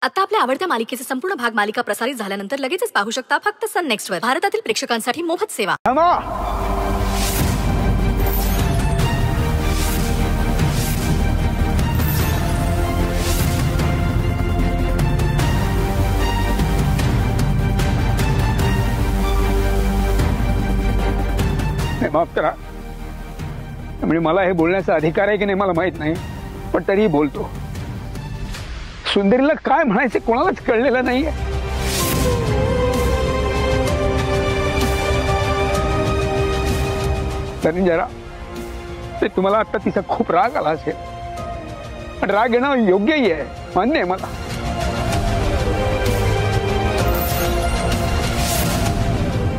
आता आपल्या आवडत्या मालिकेचे संपूर्ण भाग मालिका प्रसारित झाल्यानंतर लगेचच पाहू शकता फक्त सन नेक्स्ट वर. भारतातील प्रेक्षकांसाठी मोफत सेवा. माफ करा, म्हणजे मला हे बोलण्याचा अधिकार आहे की नाही मला माहित नाही, पण तरीही बोलतो. सुंदरीला काय म्हणायचे कोणालाच कळलेलं नाहीये. धनंजयराव, ते तुम्हाला आता तिचा खूप राग आला असेल, पण राग येणं योग्यही आहे, मान्य आहे मला.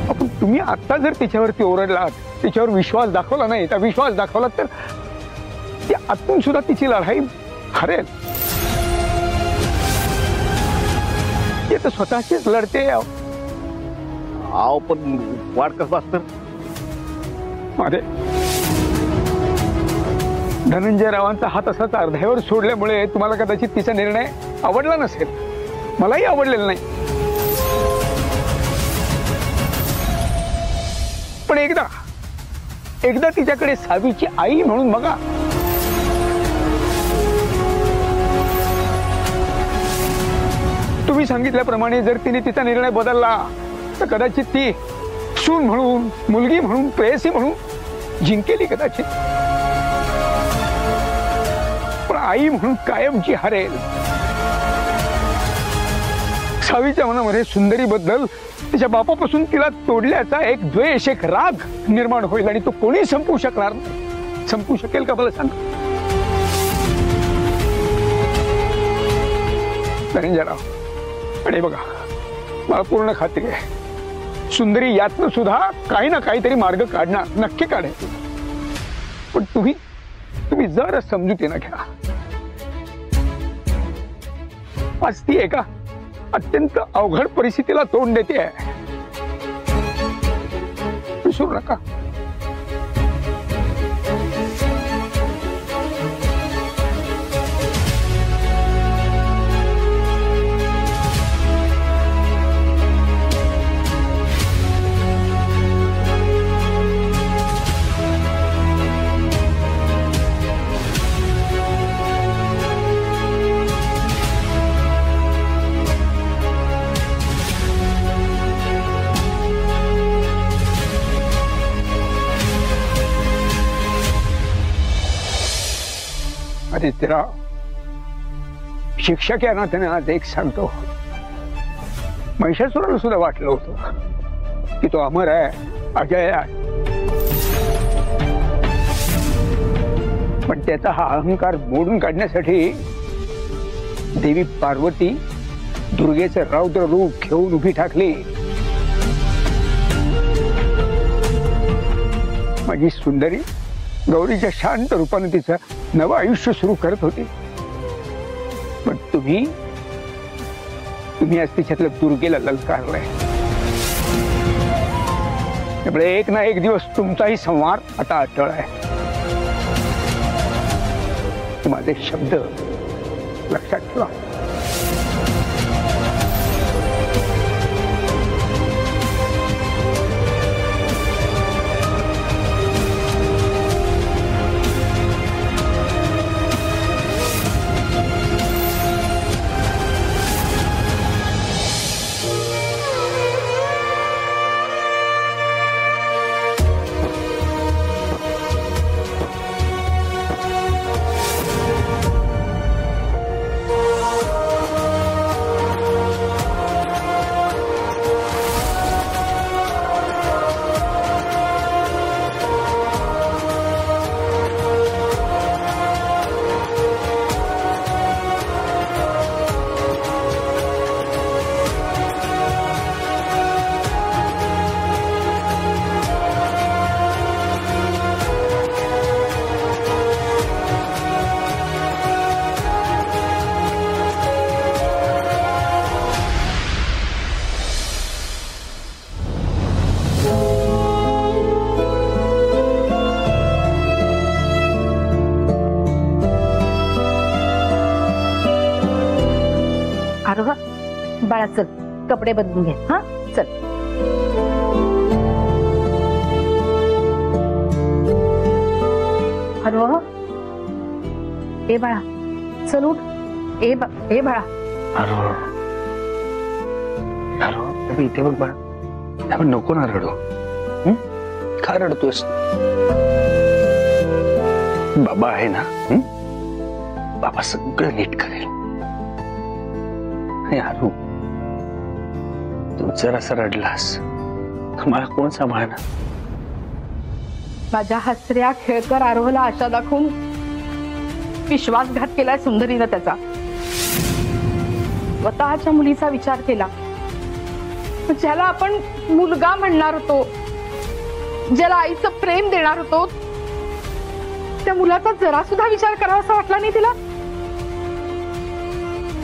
आपण तुम्ही आता जर तिच्यावरती ओरडलात, तिच्यावर विश्वास दाखवला नाही, तर विश्वास दाखवला तर ती आतून सुद्धा तिची लढाई हरेल. ते तर स्वतःचीच लढते. आव पण वाट कसं असतं माझे धनंजयरावांचा हात असाच अर्ध्यावर सोडल्यामुळे तुम्हाला कदाचित तिचा निर्णय आवडला नसेल, मलाही आवडलेला नाही. पण एकदा तिच्याकडे सावीची आई म्हणून बघा. तुम्ही सांगितल्याप्रमाणे जर तिने तिचा निर्णय बदलला तर कदाचित ती सून म्हणून, मुलगी म्हणून, प्रेयसी म्हणून जिंकेली कदाचित, पण आई म्हणून कायमची हरेल. सावीच्या मनामध्ये सुंदरीबद्दल तिच्या बापापासून तिला तोडल्याचा एक द्वेष, एक राग निर्माण होईल आणि तो कोणी संपवू शकणार नाही. संपवू शकेल का मला सांग धनंजयराव? आणि बघा, मला पूर्ण खात्री आहे सुंदरी यातनं सुद्धा काही ना काहीतरी मार्ग काढणार, नक्की काढेल. पण तुम्ही जरा समजुतीनं घ्या. आज ती एका अत्यंत अवघड परिस्थितीला तोंड देते आहे, विसरू नका. आदित्यराव, शिक्षक या नात्याने आज एक सांगतो, महिषासुराला सुद्धा वाटलं होतं की तो अमर आहे, अजय आहे, पण त्याचा हा अहंकार मोडून काढण्यासाठी देवी पार्वती दुर्गेचं रौद्र रूप घेऊन उभी ठाकली. माझी सुंदरी गौरीच्या शांत रूपाने तिचं नवं आयुष्य सुरू करत होती, पण तुम्ही आज तिच्यातलं दुर्गेला ललकारलंय. त्यामुळे एक ना एक दिवस तुमचाही संवार आता अटळ आहे. माझे शब्द लक्षात ठेवा. आरोह बाळा चल कपडे बदलून घे. हा चल. आरोह ए बाळा चल उठ. ए बाळा अरे इथे बघ बाळा, नको ना रडू. का रडतोस? बाबा आहे ना, बाबा सगळं नीट करेल. यारू तू जर असं रडलास तर मला कोण सांभाळणार? माझ्या हसऱ्या खेळकर आरोहला आशा दाखवून विश्वासघात केलाय सुंदरीनं त्याचा. स्वतःच्या मुलीचा विचार केला, ज्याला आपण मुलगा म्हणणार होतो, ज्याला आईचं प्रेम देणार होतो, त्या मुलाचा जरा सुद्धा विचार करावा असा वाटला नाही तिला.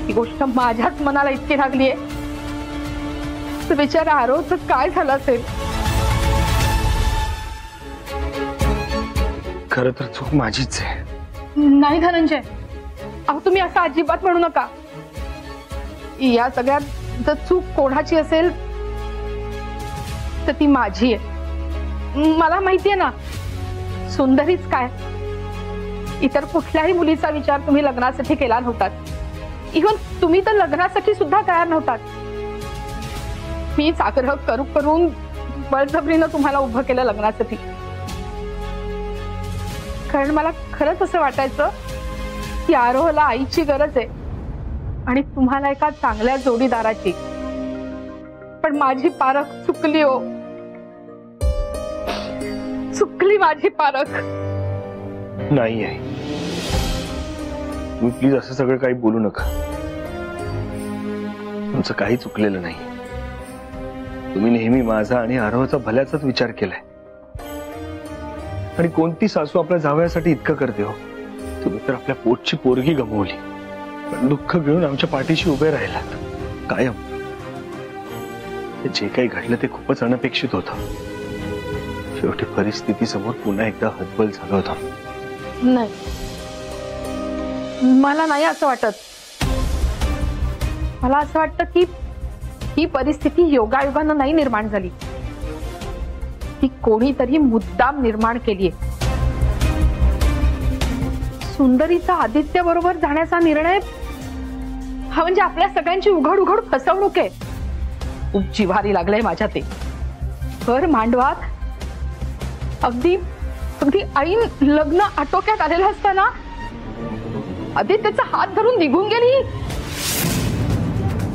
ही गोष्ट माझ्याच मनाला इतकी लागलीये तर बिचारा आरोचं काय झालं असेल. खरं तर चूक माझीच आहे. नाही धनंजय, अहो तुम्ही असं अजिबात म्हणू नका. या सगळ्यात जर चूक कोणाची असेल तर ती माझी आहे. मला माहितीये ना, सुंदरीच काय, इतर कुठल्याही मुलीचा विचार तुम्ही लग्नासाठी केला नव्हतात. इव्हन तुम्ही तर लग्नासाठी सुद्धा तयार नव्हतात. मीच आग्रह करून बळजबरीनं तुम्हाला उभं केलं लग्नासाठी. कारण मला खरंच असं वाटायचं की आरोहला आईची गरज आहे आणि तुम्हाला एका चांगल्या जोडीदाराची. पण माझी पारख चुकली हो, चुकली माझी पारख. नाही आहे, तुम्ही प्लीज असं सगळं काही बोलू नका. तुमचं काही चुकलेलं नाही. तुम्ही नेहमी माझा आणि आरोहचा भल्याचाच विचार केलाय. आणि कोणती सासू आपल्या जावयासाठी इतकं करते हो? तुम्ही तर आपल्या पोटची पोरगी गमावली, पण दुःख घेऊन आमच्या पाठीशी उभे राहिलात कायम. जे काही घडलं ते खूपच अनपेक्षित होतं. शेवटी परिस्थिती समोर पुन्हा एकदा हतबल झालं होतं. नाही, मला नाही असं वाटत. मला असं वाटतं की ही परिस्थिती योगायोगानं नाही निर्माण झाली, ती कोणीतरी मुद्दाम निर्माण केलीये. सुंदरीचा आदित्य बरोबर जाण्याचा निर्णय हा म्हणजे आपल्या सगळ्यांची उघड उघड फसवणूक आहे. खूप जिव्हारी लागलंय माझ्या ते. घर मांडवात अगदी अगदी ऐन लग्न आटोक्यात आलेलं असताना आदित्यचा हात धरून निघून गेली.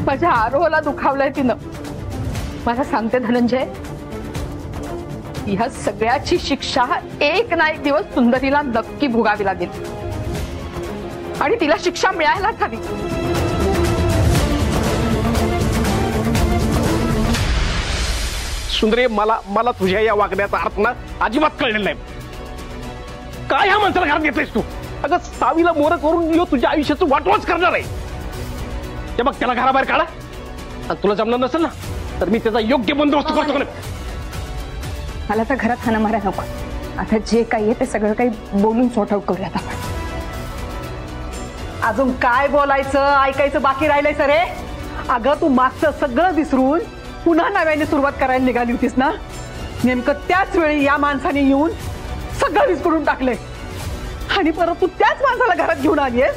माझ्या आरोहला दुखावलंय तिनं. मला सांगते धनंजय, ह्या सगळ्याची शिक्षा एक ना एक दिवस सुंदरीला नक्की भोगावी लागेल आणि तिला शिक्षा मिळायलाच हवी. सुंदरी, मला तुझ्या या वागण्याचा अर्थ ना अजिबात कळलेला नाही. काय ह्या माणसाला घरात घेतलंयस तू? अगं सावीला मोर करून येऊ तुझ्या आयुष्याचं वाटवाच करणार आहे. ते बघ, त्याला घराबाहेर काढा. आणि तुला जमणार नसेल ना तर मी त्याचा योग्य बंदोबस्त करतो. मला तर घरात हाना मारा नको. आता जे काही आहे ते सगळं काही बोलून सॉर्ट आउट करूयात आपण. अजून काय बोलायचं ऐकायचं बाकी राहिलंय सरे? अगं तू मागचं सगळं विसरून पुन्हा नव्याने सुरुवात करायला निघाली होतीस ना. नेमकं त्याच वेळी या माणसाने येऊन सगळं विस्कळून टाकलंय आणि परत तू त्याच माणसाला घरात घेऊन आलीयस.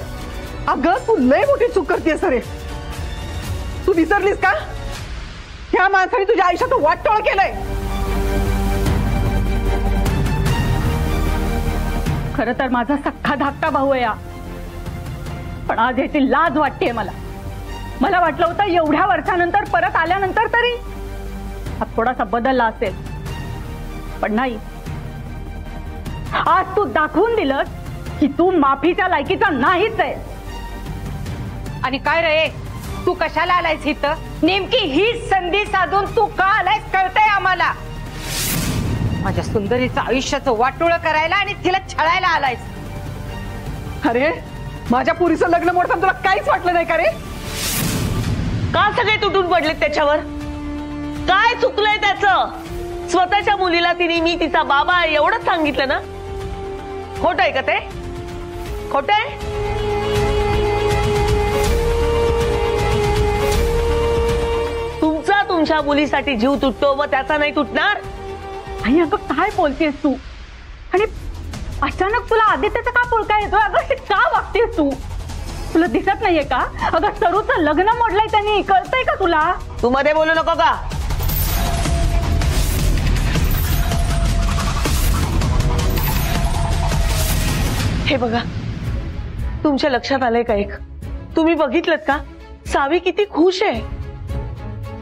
अगं तू लय मोठी चूक करतेस सरे. तू विसरलीस का? ह्या माणसाने तुझ्या आयुष्याचं वाटोळ केलंय. खरं तर माझा सख्खा धाकटा भाऊ आहे, पण आज याची लाज वाटतेय मला. मला वाटलं होतं एवढ्या वर्षानंतर परत आल्यानंतर तरी हा थोडासा बदलला असेल, पण नाही. आज तू दाखवून दिलंस की तू माफीच्या लायकीचा नाहीच आहे. आणि काय रे, तू कशाला आलायस इथं? नेमकी हीच संधी साधून तू का आलायस कळतंय आम्हाला. माझ्या सुंदरीचं आयुष्याचं वाटोळं करायला आणि तिला छळायला आलायस. अरे माझ्या पुरीचं लग्न मोडताना तुला काहीच वाटलं नाही का रे? का सगळे तुटून पडले त्याच्यावर? काय चुकलंय त्याचं? स्वतःच्या मुलीला तिने मी तिचा बाबा आहे एवढंच सांगितलं ना. खोट आहे का ते? खोट आहे? तुमच्या मुलीसाठी जीव तुटतो व त्याचा नाही तुटणार? आई अगं काय बोलतेस तू? आणि अचानक तुला आदित्यचा का पुळका येतोय? अगं हे का वागतेस तू? तुला दिसत नाहीये का? अगं सरूचं लग्न मोडलंय त्यांनी, कळतंय का तुला? तू मध्ये बोलू नको का? हे बघा, तुमच्या लक्षात आलंय का एक? तुम्ही बघितलं का सावी किती खुश आहे?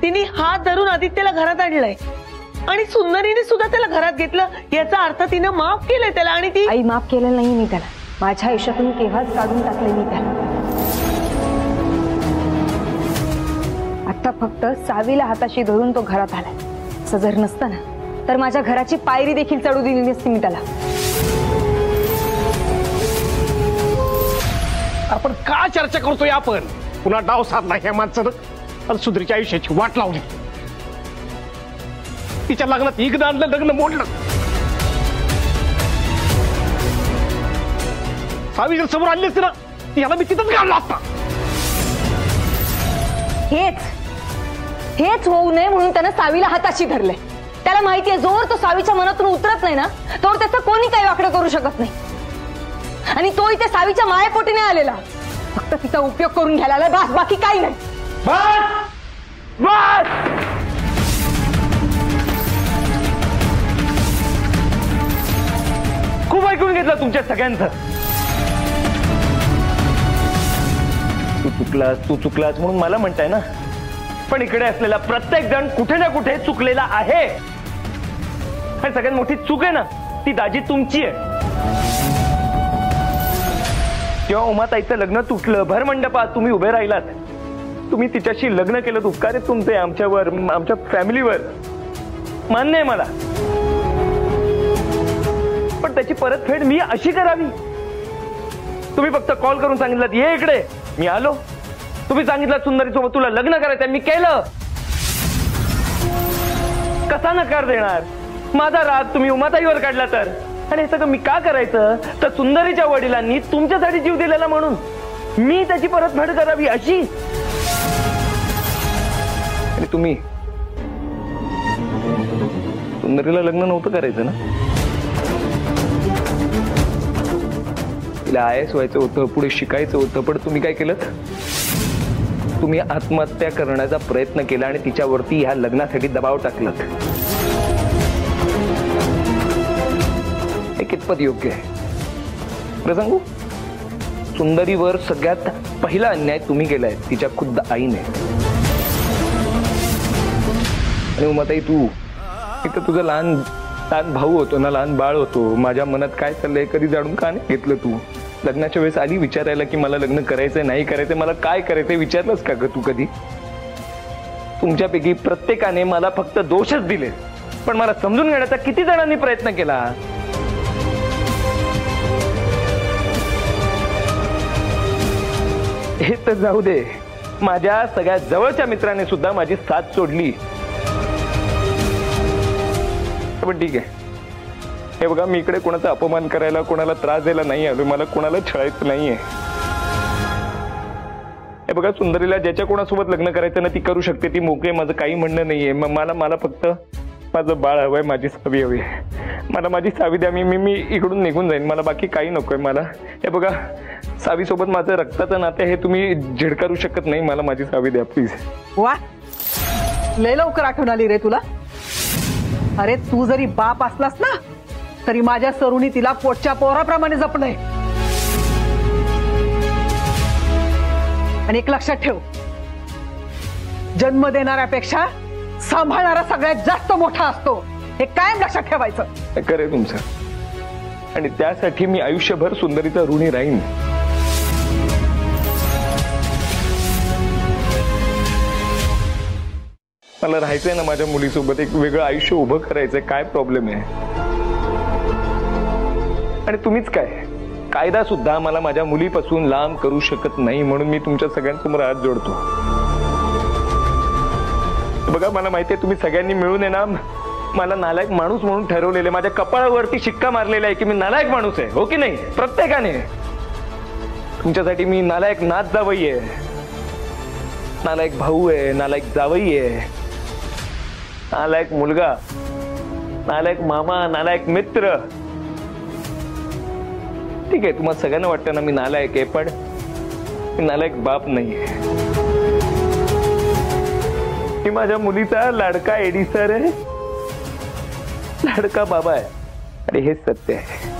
तिने हात धरून आदित्यला घरात आणलंय आणि सुंदरीने सुद्धा त्याला घरात घेतलं. याचा अर्थ तिनं माफ केलंय त्याला. आणि ती आई माफ केलं नाही मी त्याला, माझ्या आयुष्यातून केव्हाच काढून टाकले मी त्याला. आता फक्त सावीला हाताशी धरून तो घरात आलाय. असं जर नसतं ना तर माझ्या घराची पायरी देखील चढू दिली नसती मी त्याला. आपण का चर्चा करतोय? आपण पुन्हा डाव साधला ह्या माणसानं आणि सुंदरीच्या आयुष्याची वाट लावली. तिच्या लग्नात इगदा आणलं, लग्न मोडलं. सावी जर समोर आणली असती ना, याला मी तिथंच घालला असता. हेच होऊ नये म्हणून त्यानं सावीला हाताशी धरले. त्याला माहितीये जोर तो सावीच्या मनातून उतरत नाही ना तोवर त्याचं कोणी काही वाकडं करू शकत नाही. आणि तो इथे सावीच्या मायेपोटी नाही आलेला, फक्त तिचा उपयोग करून घ्यायला आलाय, बस, बाकी काही नाही. खूप ऐकून घेतलं तुमच्या सगळ्यांचं. तू चुकलास म्हणून मला म्हणताय ना, पण इकडे असलेला प्रत्येक जण कुठे ना कुठे चुकलेला आहे. आणि सगळ्यात मोठी चूक आहे ना ती दाजी तुमची आहे. जेव्हा उमाताईचं लग्न तुटलं, भरमंडपात तुम्ही उभे राहिलात, तुम्ही तिच्याशी लग्न केलं, उपकार आहे तुमचे आमच्यावर, आमच्या फॅमिलीवर, मान्य आहे मला. पण त्याची परतफेड मी अशी करावी? तुम्ही फक्त कॉल करून सांगितलं ये इकडे, मी आलो. तुम्ही सांगितलं सुंदरीसोबत तुला लग्न करायचं, मी केलं. कसा नकार देणार? माझा राग तुम्ही उमाताईवर काढला तर. आणि हे सगळं मी का करायचं? तर सुंदरीच्या वडिलांनी तुमच्यासाठी जीव दिलेला म्हणून मी त्याची परतफेड करावी अशी. आणि तुम्ही सुंदरीला लग्न नव्हतं करायचं ना? तिला IAS व्हायचं होतं, पुढे शिकायचं होतं, पण तुम्ही काय केलं? तुम्ही आत्महत्या करण्याचा प्रयत्न केला आणि तिच्यावरती ह्या लग्नासाठी दबाव टाकला. हे कितपत योग्य आहे? बरं सांगू, सुंदरीवर सगळ्यात पहिला अन्याय तुम्ही केलाय, तिच्या खुद्द आईने. आणि उमाताई, तू एक तर तुझं लहान भाऊ होतो ना, लहान बाळ होतो. माझ्या मनात काय चाललंय कधी जाणून का नाही घेतलं तू? लग्नाच्या वेळेस आली विचारायला की मला लग्न करायचंय, नाही करायचंय, मला काय करायचंय विचारलंस का ग तू कधी? तुमच्यापैकी प्रत्येकाने मला फक्त दोषच दिले, पण मला समजून घेण्याचा किती जणांनी प्रयत्न केला? हे तर जाऊ दे, माझ्या सगळ्यात जवळच्या मित्राने सुद्धा माझी साथ सोडली. पण ठीक आहे, हे बघा, मी इकडे कोणाचा अपमान करायला, कोणाला त्रास द्यायला नाही आलो, मला कोणाला छळायचं नाहीये. हे बघा, सुंदरीला ज्याच्या कोणासोबत लग्न करायचं ना ती करू शकते, ती मोकळी, माझं काही म्हणणं नाहीये. मला फक्त माझं बाळ हवंय, माझी सावी हवी. मला माझी सावी द्या, मी इकडून निघून जाईन, मला बाकी काही नकोय मला. हे बघा, सावी सोबत माझं रक्ताचं नातं हे तुम्ही झिडकारू शकत नाही, मला माझी सावी द्या प्लीज. वा, लय लवकर आठवण आली रे तुला. अरे तू जरी बाप असलास ना तरी माझ्या सरूनी तिला पोटच्या पोराप्रमाणे जपलंय. आणि एक लक्षात ठेव, जन्म देणाऱ्यापेक्षा सांभाळणारा सगळ्यात जास्त मोठा असतो, हे कायम लक्षात ठेवायचं. खरंय तुमचं, आणि त्यासाठी मी आयुष्यभर सुंदरीचा ऋणी राहीन. मला राहायचंय ना माझ्या मुलीसोबत, एक वेगळं आयुष्य उभं करायचंय. काय प्रॉब्लेम आहे? आणि तुम्हीच काय, कायदा सुद्धा मला माझ्या मुलीपासून लांब करू शकत नाही, म्हणून मी तुमच्या सगळ्यांसमोर हात जोडतो. बघा, मला माहितीये तुम्ही सगळ्यांनी मिळून आहे ना मला नालायक माणूस म्हणून ठरवलेले, माझ्या कपाळावरती शिक्का मारलेला आहे की मी नालायक माणूस आहे, हो की नाही? प्रत्येकाने. तुमच्यासाठी मी नालायक नात जावई आहे, नालायक भाऊ आहे, नालायक जावई आहे. नालायक मुलगा, नालायक मामा, नालायक मित्र. ठीक आहे, तुम्हाला सगळ्यांना वाटतं ना मी नालायक आहे, पण मी नालायक बाप नाहीये. मी माझ्या मुलीचा लाडका एडिसर आहे, लाडका बाबा आहे. आणि हेच सत्य आहे.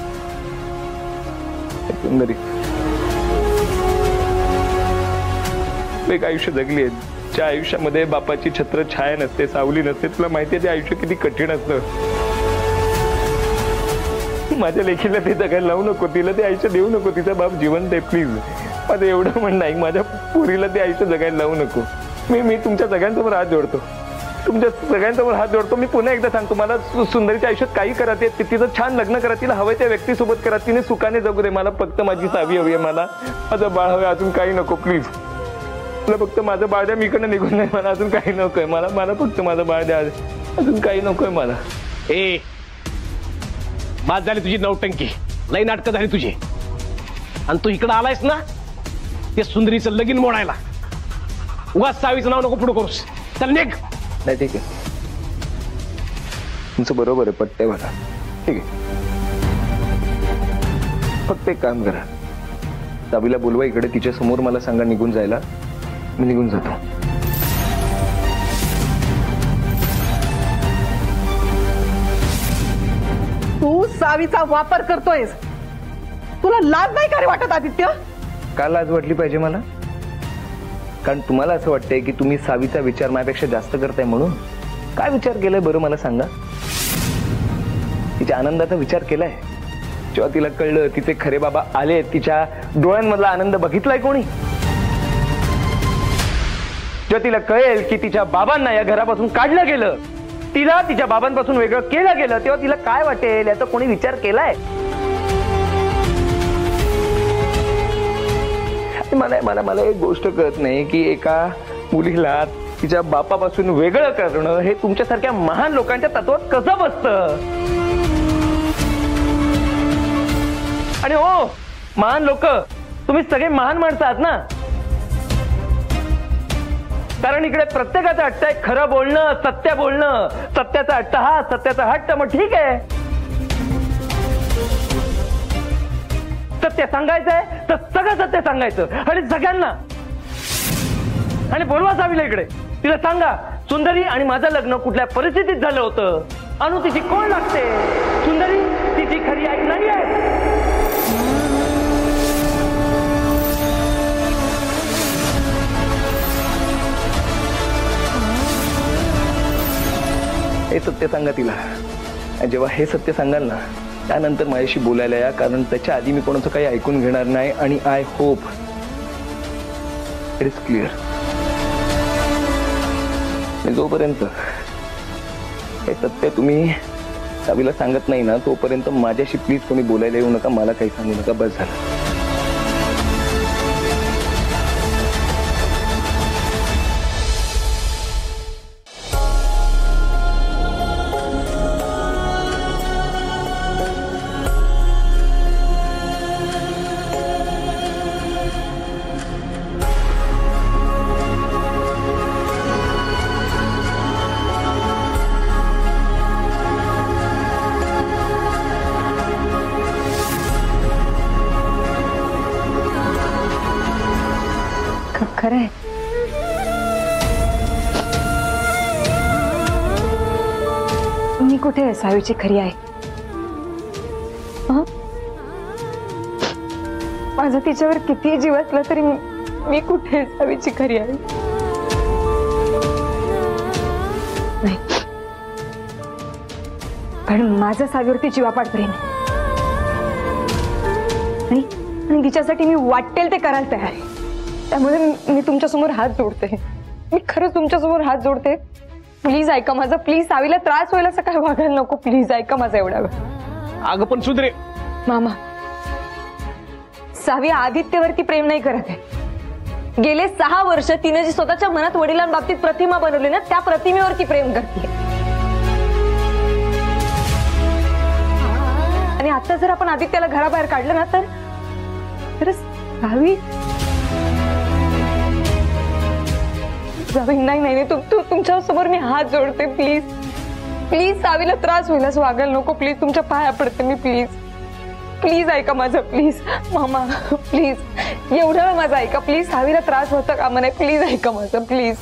सुंदरी एक आयुष्य जगली आहे, ज्या आयुष्यामध्ये बापाची छत्र छाया नसते, सावली नसते. तुला माहिती आहे ते आयुष्य किती कठीण असतं. माझ्या लेखीला ते जगायला लावू नको, तिला ते आयुष्य देऊ नको. तिचा बाप जिवंत आहे, प्लीज. माझं एवढं म्हणणं आहे, माझ्या पोरीला ते आयुष्य जगायला लावू नको. मी तुमच्या सगळ्यांसमोर हात जोडतो, तुमच्या सगळ्यांसमोर हात जोडतो. मी पुन्हा एकदा सांगतो, मला सुंदरीच्या आयुष्यात काही करा, ते तिचं छान लग्न करा, तिला हवं त्या व्यक्तीसोबत करा, तिने सुखाने जगू दे. मला फक्त माझी सावी हवी आहे, मला माझं बाळ हवं, अजून काही नको प्लीज. मला फक्त माझं बाळ द्या, मी इकडनं निघून नाही. मला अजून काही नकोय, मला फक्त माझं बाळ द्या, अजून काही नकोय मला. ए बाद झाली तुझी नौटंकी, लई नाटकं झाली तुझी. आणि तू इकडं आलायस ना ते सुंदरीचं लगीन मोडायला. उगाच सावीचं नाव नको पुढे करूस. चल निघ. नाही ठीक आहे, तुमचं बरोबर आहे, पटतंय मला. ठीक आहे, फक्त एक काम करा, सावीला बोलवा इकडे, तिच्या समोर मला सांगा निघून जायला. मी निघून जातो. तू सावीचा वापर करतोयस, तुला लाज नाही का रे वाटत आदित्य? का लाज वाटली पाहिजे मला? कारण तुम्हाला असं वाटतंय की तुम्ही सावीचा विचार माझ्यापेक्षा जास्त करताय म्हणून. काय विचार केलाय बरं मला सांगा? तिच्या आनंदाचा विचार केलाय? जेव्हा तिला कळलं तिचे खरे बाबा आले, तिच्या डोळ्यांमधला आनंद बघितलाय कोणी? जेव्हा तिला कळेल की तिच्या बाबांना या घरापासून काढलं गेलं, तिला तिच्या बाबांपासून वेगळं केलं गेलं, तेव्हा तिला काय वाटेल याचा कोणी विचार केलाय? मला एक गोष्ट कळत नाही की एका मुलीला तिच्या बापापासून वेगळं करणं हे तुमच्यासारख्या महान लोकांच्या तत्वात कसं बसतं? आणि हो महान लोक, तुम्ही सगळे महान माणसं आहात ना, कारण इकडे प्रत्येकाचा हट्ट आहे खरं बोलणं, सत्य बोलणं. सत्याचा हट्ट हा, सत्याचा हट्ट, मग ठीक आहे, सत्य सांगायचंय तर सगळं सत्य सांगायचं आणि सगळ्यांना. आणि बोलवा सावीला इकडे, तिला सांगा सुंदरी आणि माझं लग्न कुठल्या परिस्थितीत झालं होतं, अनु तिची कोण लागते, सुंदरी तिची खरी आई नाही आहे. हे सत्य सांगा तिला. जेव्हा हे सत्य सांगाल ना, त्यानंतर माझ्याशी बोलायला या, कारण त्याच्या आधी मी कोणाचं काही ऐकून घेणार नाही. आणि I hope it is clear. जोपर्यंत हे सत्य तुम्ही सावीला सांगत नाही ना, तोपर्यंत माझ्याशी प्लीज कोणी बोलायला येऊ नका, मला काही सांगू नका, बस झालं. खरंय, मी कुठे आहे सावीची खरी आहे? माझं तिच्यावर कितीही जीव असला तरी मी कुठे आहे सावीची खरी आहे? नाही, कारण माझं सावीवरती जीवापाड प्रेम आहे आणि तिच्यासाठी मी वाटेल ते करायला तयार आहे. त्यामुळे मी तुमच्यासमोर हात जोडते, मी खरंच तुमच्यासमोर हात जोडते. प्लीज ऐका माझं, प्लीज सावीला त्रास होईल असं काय वागायला नको, प्लीज ऐका माझं एवढा वेळ. अगं पण सुंदरे, मामा, सावी आदित्यवरती प्रेम नाही करत आहे. गेले 6 वर्ष तिने जी स्वतःच्या मनात वडिलांबाबतीत प्रतिमा बनवली ना, त्या प्रतिमेवरती प्रेम करते. आणि आता जर आपण आदित्याला घराबाहेर काढलं ना, तर सावी नाही नाही, तुमच्या समोर मी हात जोडते, प्लीज प्लीज सावीला त्रास होईल असं वागायला नको. प्लीज तुमच्या पाया पडते मी. प्लीज प्लीज ऐका माझं. प्लीज मामा प्लीज एवढं वेळ माझं ऐका. प्लीज सावीला त्रास होता कामा नाही. प्लीज ऐका माझं. प्लीज